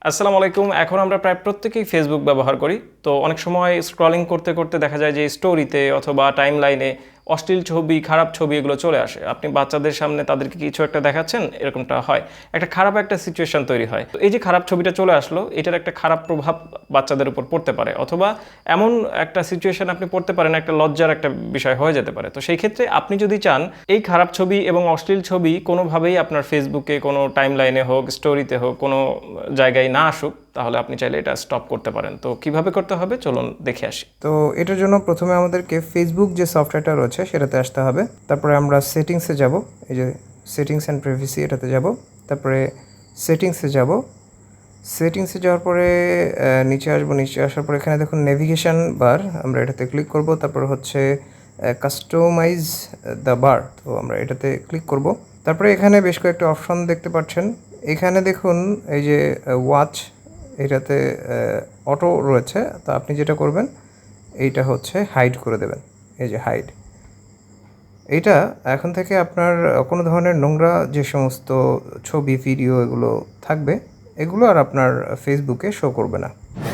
আসসালামু আলাইকুম। এখন আমরা প্রায় প্রত্যেকেই ফেসবুক ব্যবহার করি। তো অনেক সময় স্ক্রলিং করতে করতে দেখা যায় যে স্টোরিতে অথবা টাইমলাইনে অশ্লীল ছবি, খারাপ ছবি এগুলো চলে আসে। আপনি বাচ্চাদের সামনে তাদেরকে কিছু একটা দেখাচ্ছেন, এরকমটা হয়। একটা খারাপ একটা সিচুয়েশন তৈরি হয়। তো এই যে খারাপ ছবিটা চলে আসলো, এটার একটা খারাপ প্রভাব বাচ্চাদের উপর পড়তে পারে, অথবা এমন একটা সিচুয়েশন আপনি পড়তে পারেন, একটা লজ্জার একটা বিষয় হয়ে যেতে পারে। তো সেই ক্ষেত্রে আপনি যদি চান এই খারাপ ছবি এবং অশ্লীল ছবি কোনোভাবেই আপনার ফেসবুকে, কোনো টাইমলাইনে হোক, স্টোরিতে হোক, কোনো জায়গায় না আসুক, তাহলে আপনি চাইলে এটা স্টপ করতে পারেন। তো কিভাবে করতে হবে চলুন দেখে আসি। তো এটার জন্য প্রথমে আমাদেরকে ফেসবুক যে সফটওয়্যারটা রয়েছে সেটাতে আসতে হবে। তারপরে আমরা সেটিংসে যাব, এই যে সেটিংস অ্যান্ড প্রাইভেসি এটাতে যাব। তারপরে সেটিংসে যাব। সেটিংসে যাওয়ার পরে নিচে আসবো। নিচে আসার পরে এখানে দেখুন নেভিগেশন বার, আমরা এটাতে ক্লিক করব। তারপর হচ্ছে কাস্টমাইজ দ্য বার, তো আমরা এটাতে ক্লিক করব। তারপরে এখানে বেশ কয়েকটা অপশন দেখতে পাচ্ছেন। এখানে দেখুন এই যে ওয়াচ, এটাতে অটো রয়েছে। তো আপনি যেটা করবেন এইটা হচ্ছে হাইড করে দেবেন, এই যে হাইড। এইটা এখন থেকে আপনার কোনো ধরনের নোংরা যে সমস্ত ছবি, ভিডিও এগুলো থাকবে, এগুলো আর আপনার ফেসবুকে শো করবে না।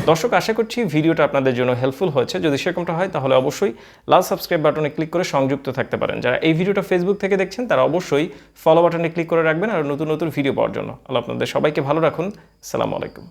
দর্শক, আশা করছি ভিডিওটা আপনাদের জন্য হেল্পফুল হয়েছে। যদি সেরকমটা হয় তাহলে অবশ্যই লাল সাবস্ক্রাইব বাটনে ক্লিক করে সংযুক্ত থাকতে পারেন। যারা এই ভিডিওটা ফেসবুক থেকে দেখছেন তারা অবশ্যই ফলো বাটনে ক্লিক করে রাখবেন আর নতুন নতুন ভিডিও পাওয়ার জন্য। আল্লাহ আপনাদের সবাইকে ভালো রাখুন। আসসালামু আলাইকুম।